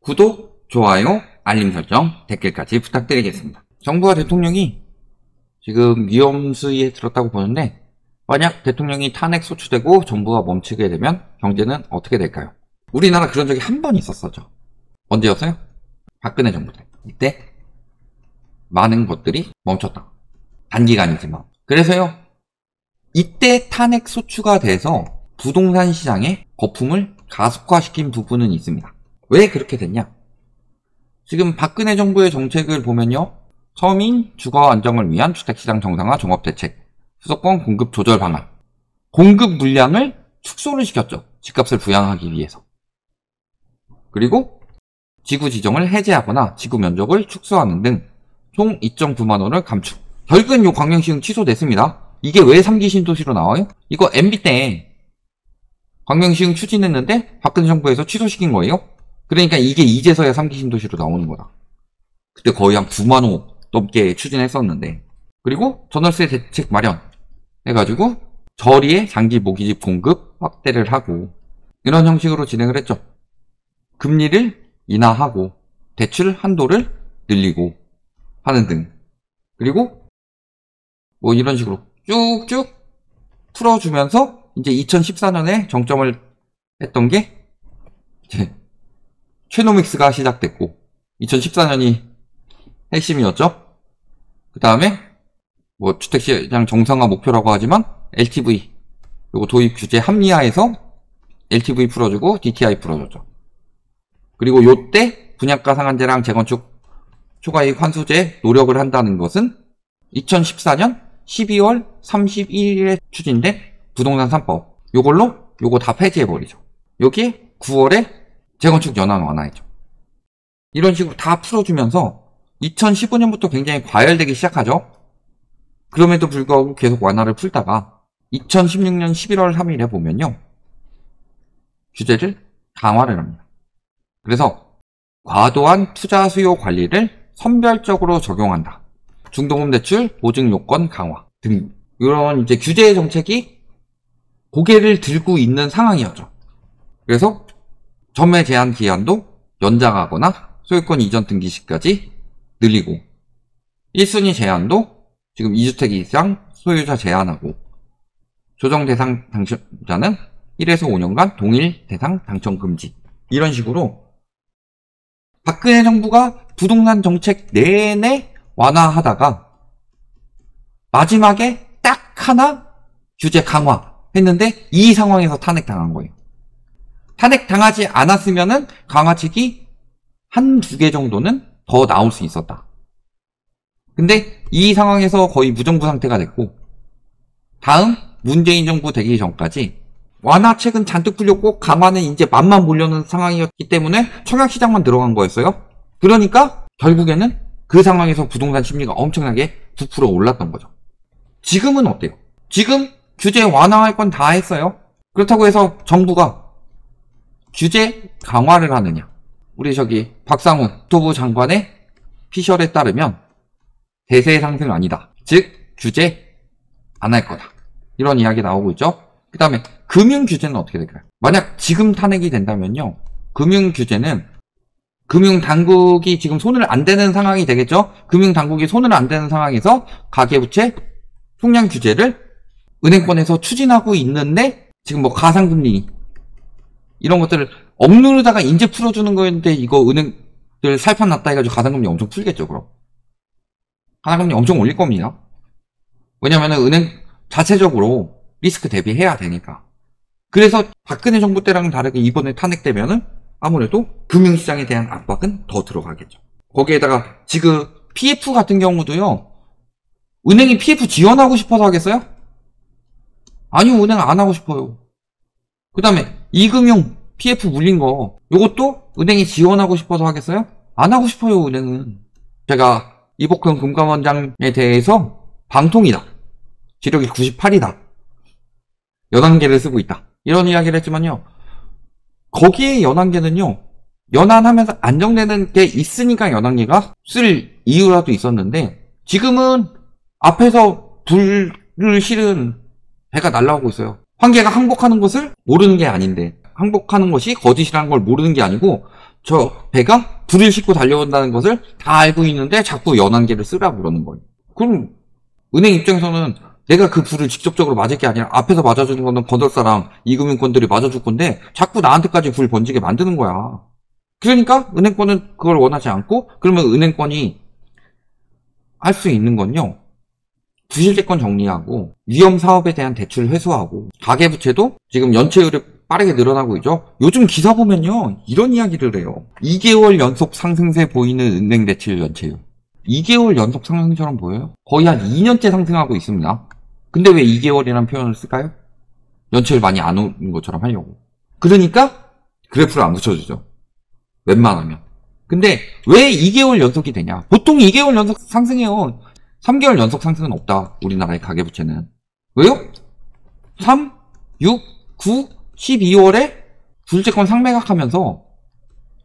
구독, 좋아요, 알림 설정, 댓글까지 부탁드리겠습니다. 정부와 대통령이 지금 위험 수위에 들었다고 보는데, 만약 대통령이 탄핵 소추되고 정부가 멈추게 되면 경제는 어떻게 될까요? 우리나라 그런 적이 한 번 있었었죠. 언제였어요? 박근혜 정부 때. 이때 많은 것들이 멈췄다. 단기간이지만. 그래서요, 이때 탄핵 소추가 돼서 부동산 시장에 거품을 가속화시킨 부분은 있습니다. 왜 그렇게 됐냐? 지금 박근혜 정부의 정책을 보면요, 서민 주거 안정을 위한 주택시장 정상화 종합대책, 수도권 공급 조절 방안, 공급 물량을 축소를 시켰죠. 집값을 부양하기 위해서. 그리고 지구 지정을 해제하거나 지구 면적을 축소하는 등 총 2.9만 원을 감축. 결국은 요 광명시흥 취소됐습니다. 이게 왜 3기 신도시로 나와요? 이거 MB 때 광명시흥 추진했는데 박근혜 정부에서 취소시킨 거예요. 그러니까 이게 이제서야 3기 신도시로 나오는 거다. 그때 거의 한 9만 호 넘게 추진했었는데. 그리고 전월세 대책 마련 해가지고 저리의 장기 모기집 공급 확대를 하고 이런 형식으로 진행을 했죠. 금리를 인하하고 대출 한도를 늘리고 하는 등. 그리고 뭐 이런 식으로 쭉쭉 풀어주면서 이제 2014년에 정점을 했던 게 이제 최노믹스가 시작됐고 2014년이 핵심이었죠. 그 다음에 뭐 주택시장 정상화 목표라고 하지만 LTV 요거 도입 규제 합리화해서 LTV 풀어주고 DTI 풀어줬죠. 그리고 요때 분양가 상한제랑 재건축 초과이익 환수제 노력을 한다는 것은 2014년 12월 31일에 추진된 부동산 3법 요거 다 폐지해버리죠. 여기에 9월에 재건축 연한 완화했죠. 이런 식으로 다 풀어주면서 2015년부터 굉장히 과열되기 시작하죠. 그럼에도 불구하고 계속 완화를 풀다가 2016년 11월 3일에 보면요, 규제를 강화를 합니다. 그래서 과도한 투자 수요 관리를 선별적으로 적용한다. 중도금 대출 보증 요건 강화 등 이런 이제 규제 정책이 고개를 들고 있는 상황이었죠. 그래서 전매 제한 기한도 연장하거나 소유권 이전 등기 시까지 늘리고 1순위 제한도 지금 2주택 이상 소유자 제한하고 조정 대상 당첨자는 1에서 5년간 동일 대상 당첨 금지. 이런 식으로 박근혜 정부가 부동산 정책 내내 완화하다가 마지막에 딱 하나 규제 강화 했는데 이 상황에서 탄핵당한 거예요. 탄핵당하지 않았으면은 강화책이 한두 개 정도는 더 나올 수 있었다. 근데 이 상황에서 거의 무정부 상태가 됐고 다음 문재인 정부 되기 전까지 완화책은 잔뜩 풀렸고 강화는 이제 맛만 보려는 상황이었기 때문에 청약시장만 들어간 거였어요. 그러니까 결국에는 그 상황에서 부동산 심리가 엄청나게 부풀어 올랐던 거죠. 지금은 어때요? 지금 규제 완화할 건 다 했어요. 그렇다고 해서 정부가 규제 강화를 하느냐? 우리 저기 박상훈 국토부 장관의 피셜에 따르면 대세 상승 아니다. 즉 규제 안 할 거다. 이런 이야기 나오고 있죠. 그 다음에 금융 규제는 어떻게 될까요? 만약 지금 탄핵이 된다면요, 금융 규제는 금융당국이 지금 손을 안 대는 상황이 되겠죠. 금융당국이 손을 안 대는 상황에서 가계부채 총량 규제를 은행권에서 추진하고 있는데 지금 뭐 가상금리 이런 것들을 억누르다가 이제 풀어주는 거였는데 이거 은행들 살판 났다 해가지고 가상금리 엄청 풀겠죠. 그럼 가상금리 엄청 올릴 겁니다. 왜냐면은 은행 자체적으로 리스크 대비해야 되니까. 그래서 박근혜 정부 때랑은 다르게 이번에 탄핵되면은 아무래도 금융시장에 대한 압박은 더 들어가겠죠. 거기에다가 지금 PF 같은 경우도요, 은행이 PF 지원하고 싶어서 하겠어요? 아니요, 은행 안 하고 싶어요. 그 다음에 이금융 PF 물린 거 요것도 은행이 지원하고 싶어서 하겠어요? 안 하고 싶어요, 은행은. 제가 이복근 금감원장에 대해서 방통이다, 지력이 98이다, 연한계를 쓰고 있다, 이런 이야기를 했지만요, 거기에 연한계는요, 연한하면서 안정되는 게 있으니까 연한계가 쓸 이유라도 있었는데 지금은 앞에서 불을 실은 배가 날아오고 있어요. 황제가 항복하는 것을 모르는 게 아닌데, 항복하는 것이 거짓이라는 걸 모르는 게 아니고 저 배가 불을 싣고 달려온다는 것을 다 알고 있는데 자꾸 연안개를 쓰라고 그러는 거예요. 그럼 은행 입장에서는 내가 그 불을 직접적으로 맞을 게 아니라 앞에서 맞아주는 거는 건설사랑 이금융권들이 맞아줄 건데 자꾸 나한테까지 불 번지게 만드는 거야. 그러니까 은행권은 그걸 원하지 않고, 그러면 은행권이 할 수 있는 건요, 부실채권 정리하고 위험 사업에 대한 대출 회수하고, 가계부채도 지금 연체율이 빠르게 늘어나고 있죠. 요즘 기사 보면요 이런 이야기를 해요. 2개월 연속 상승세 보이는 은행 대출 연체율. 2개월 연속 상승처럼 보여요? 거의 한 2년째 상승하고 있습니다. 근데 왜 2개월이라는 표현을 쓸까요? 연체율 많이 안 오는 것처럼 하려고. 그러니까 그래프를 안 붙여주죠. 웬만하면. 근데 왜 2개월 연속이 되냐? 보통 2개월 연속 상승해요. 3개월 연속 상승은 없다. 우리나라의 가계부채는. 왜요? 3, 6, 9, 12월에 부실채권 상매각하면서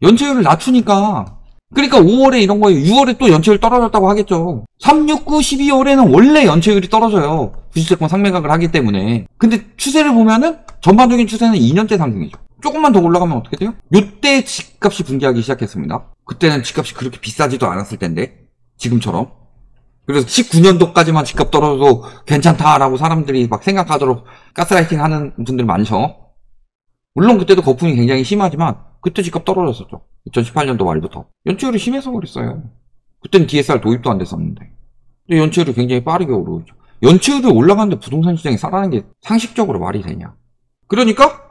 연체율을 낮추니까. 그러니까 5월에 이런 거에 6월에 또 연체율 떨어졌다고 하겠죠. 3, 6, 9, 12월에는 원래 연체율이 떨어져요. 부실채권 상매각을 하기 때문에. 근데 추세를 보면은 전반적인 추세는 2년째 상승이죠. 조금만 더 올라가면 어떻게 돼요? 요때 집값이 붕괴하기 시작했습니다. 그때는 집값이 그렇게 비싸지도 않았을 텐데, 지금처럼. 그래서 19년도까지만 집값 떨어져도 괜찮다라고 사람들이 막 생각하도록 가스라이팅 하는 분들 많죠. 물론 그때도 거품이 굉장히 심하지만 그때 집값 떨어졌었죠. 2018년도 말부터. 연체율이 심해서 그랬어요. 그때는 DSR 도입도 안 됐었는데. 근데 연체율이 굉장히 빠르게 오르고 있죠. 연체율이 올라가는데 부동산 시장이 살아나는 게 상식적으로 말이 되냐. 그러니까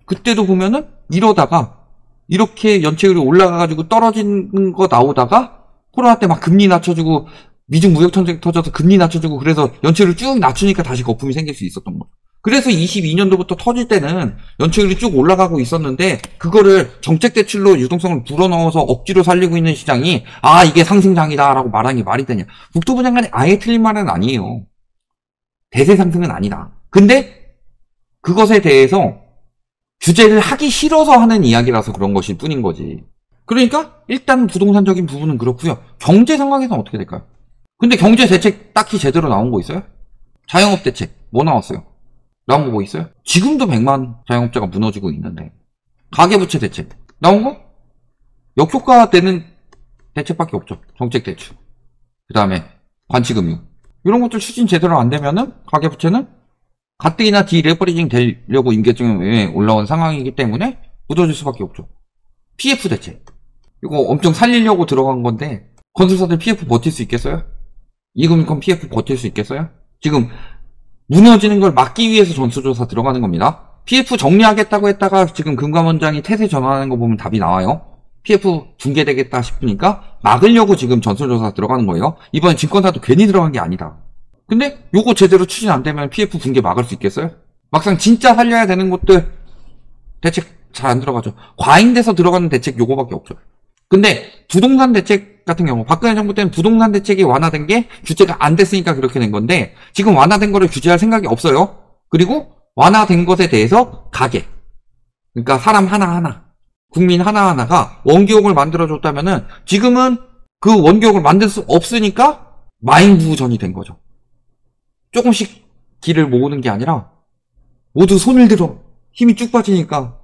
그때도 보면은 이러다가 이렇게 연체율이 올라가가지고 떨어지는 거 나오다가 코로나 때 막 금리 낮춰주고 미중 무역 전쟁 터져서 금리 낮춰주고 그래서 연체율을 쭉 낮추니까 다시 거품이 생길 수 있었던 거죠. 그래서 22년도부터 터질 때는 연체율이 쭉 올라가고 있었는데 그거를 정책대출로 유동성을 불어넣어서 억지로 살리고 있는 시장이 이게 상승장이다 라고 말하는 게 말이 되냐. 국토부 장관이 아예 틀린 말은 아니에요. 대세 상승은 아니다. 근데 그것에 대해서 규제를 하기 싫어서 하는 이야기라서 그런 것일 뿐인 거지. 그러니까 일단 부동산적인 부분은 그렇고요. 경제 상황에서는 어떻게 될까요? 근데 경제 대책 딱히 제대로 나온 거 있어요? 자영업 대책 뭐 나왔어요? 나온 거 뭐 있어요? 지금도 100만 자영업자가 무너지고 있는데. 가계부채 대책 나온 거? 역효과 되는 대책밖에 없죠. 정책 대출, 그 다음에 관치금융, 이런 것들 추진 제대로 안 되면은 가계부채는 가뜩이나 디레버리징 되려고 임계점에 올라온 상황이기 때문에 무너질 수밖에 없죠. PF 대책, 이거 엄청 살리려고 들어간 건데 건설사들 PF 버틸 수 있겠어요? 이금융권 PF 버틸 수 있겠어요? 지금 무너지는 걸 막기 위해서 전수조사 들어가는 겁니다. PF 정리하겠다고 했다가 지금 금감원장이 태세 전환하는 거 보면 답이 나와요. PF 붕괴되겠다 싶으니까 막으려고 지금 전수조사 들어가는 거예요. 이번엔 증권사도 괜히 들어간 게 아니다. 근데 요거 제대로 추진 안 되면 PF 붕괴 막을 수 있겠어요? 막상 진짜 살려야 되는 것들 대책 잘 안 들어가죠. 과잉돼서 들어가는 대책 요거밖에 없죠. 근데 부동산 대책 같은 경우 박근혜 정부 때는 부동산 대책이 완화된 게 규제가 안 됐으니까 그렇게 된 건데 지금 완화된 거를 규제할 생각이 없어요. 그리고 완화된 것에 대해서 가계, 그러니까 사람 하나하나, 국민 하나하나가 원기옥을 만들어줬다면은 지금은 그 원기옥을 만들 수 없으니까 마인부전이 된 거죠. 조금씩 길을 모으는 게 아니라 모두 손을 들어. 힘이 쭉 빠지니까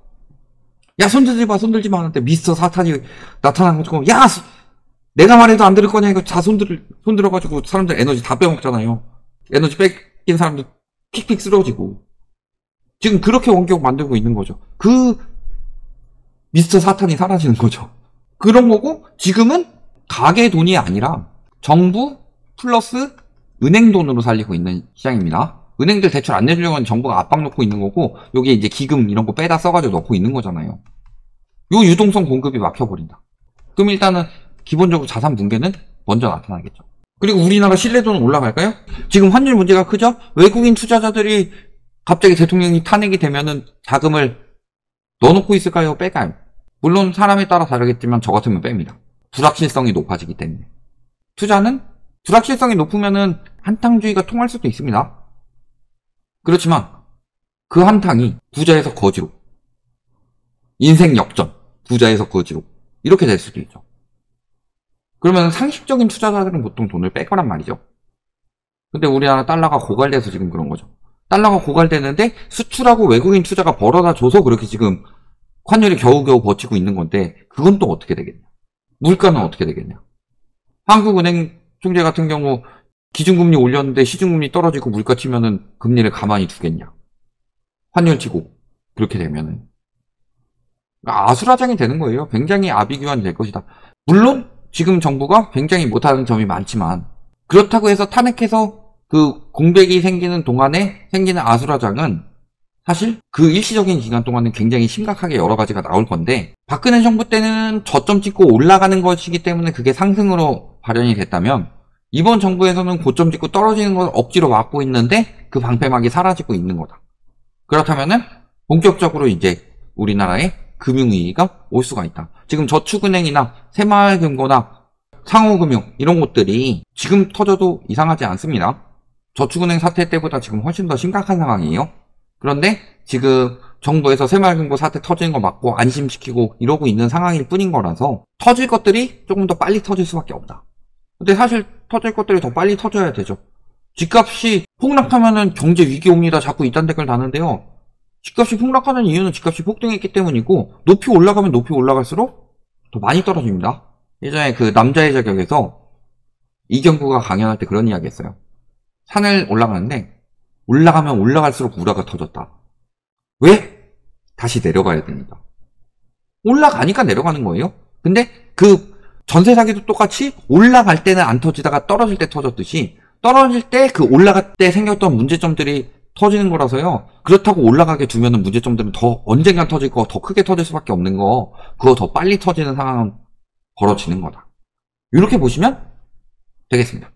야 손들지 마 손들지 마 하는데 미스터 사탄이 나타난 것처럼 야 내가 말해도 안 들을 거냐 이거 다 손 들어가지고 사람들 에너지 다 빼먹잖아요. 에너지 뺏긴 사람들 픽픽 쓰러지고 지금 그렇게 원격 만들고 있는 거죠. 그 미스터 사탄이 사라지는 거죠. 그런 거고 지금은 가계 돈이 아니라 정부 플러스 은행 돈으로 살리고 있는 시장입니다. 은행들 대출 안 내주려고 하는 정부가 압박 놓고 있는 거고 여기에 이제 기금 이런 거 빼다 써가지고 넣고 있는 거잖아요. 요 유동성 공급이 막혀버린다. 그럼 일단은 기본적으로 자산 붕괴는 먼저 나타나겠죠. 그리고 우리나라 신뢰도는 올라갈까요? 지금 환율 문제가 크죠? 외국인 투자자들이 갑자기 대통령이 탄핵이 되면은 자금을 넣어놓고 있을까요? 빼가요? 물론 사람에 따라 다르겠지만 저 같으면 뺍니다. 불확실성이 높아지기 때문에. 투자는 불확실성이 높으면은 한탕주의가 통할 수도 있습니다. 그렇지만 그 한탕이 부자에서 거지로, 인생 역전, 부자에서 거지로 이렇게 될 수도 있죠. 그러면 상식적인 투자자들은 보통 돈을 뺄 거란 말이죠. 근데 우리나라 달러가 고갈돼서 지금 그런 거죠. 달러가 고갈되는데 수출하고 외국인 투자가 벌어다 줘서 그렇게 지금 환율이 겨우겨우 버티고 있는 건데 그건 또 어떻게 되겠냐. 물가는 어떻게 되겠냐. 한국은행 총재 같은 경우 기준금리 올렸는데 시중금리 떨어지고 물가 치면은 금리를 가만히 두겠냐. 환율 치고 그렇게 되면은 그러니까 아수라장이 되는 거예요. 굉장히 아비규환이 될 것이다. 물론 지금 정부가 굉장히 못하는 점이 많지만 그렇다고 해서 탄핵해서 그 공백이 생기는 동안에 생기는 아수라장은 사실 그 일시적인 기간 동안은 굉장히 심각하게 여러 가지가 나올 건데 박근혜 정부 때는 저점 찍고 올라가는 것이기 때문에 그게 상승으로 발현이 됐다면 이번 정부에서는 고점 찍고 떨어지는 걸 억지로 막고 있는데 그 방패막이 사라지고 있는 거다. 그렇다면은 본격적으로 이제 우리나라에 금융위기가 올 수가 있다. 지금 저축은행이나 새마을금고나 상호금융 이런 곳들이 지금 터져도 이상하지 않습니다. 저축은행 사태 때보다 지금 훨씬 더 심각한 상황이에요. 그런데 지금 정부에서 새마을금고 사태 터지는 거 막고 안심시키고 이러고 있는 상황일 뿐인 거라서 터질 것들이 조금 더 빨리 터질 수밖에 없다. 근데 사실 터질 것들이 더 빨리 터져야 되죠. 집값이 폭락하면은 경제 위기 옵니다. 자꾸 이딴 댓글 다는데요. 집값이 폭락하는 이유는 집값이 폭등했기 때문이고 높이 올라가면 높이 올라갈수록 더 많이 떨어집니다. 예전에 그 남자의 자격에서 이경구가 강연할 때 그런 이야기 했어요. 산을 올라가는데 올라가면 올라갈수록 우라가 터졌다. 왜? 다시 내려가야 됩니다. 올라가니까 내려가는 거예요. 근데 그 전세 사기도 똑같이 올라갈 때는 안 터지다가 떨어질 때 터졌듯이 떨어질 때 그 올라갈 때 생겼던 문제점들이 터지는 거라서요. 그렇다고 올라가게 두면은 문제점들은 더 언젠간 터질 거, 더 크게 터질 수밖에 없는 거, 그거 더 빨리 터지는 상황은 벌어지는 거다. 이렇게 보시면 되겠습니다.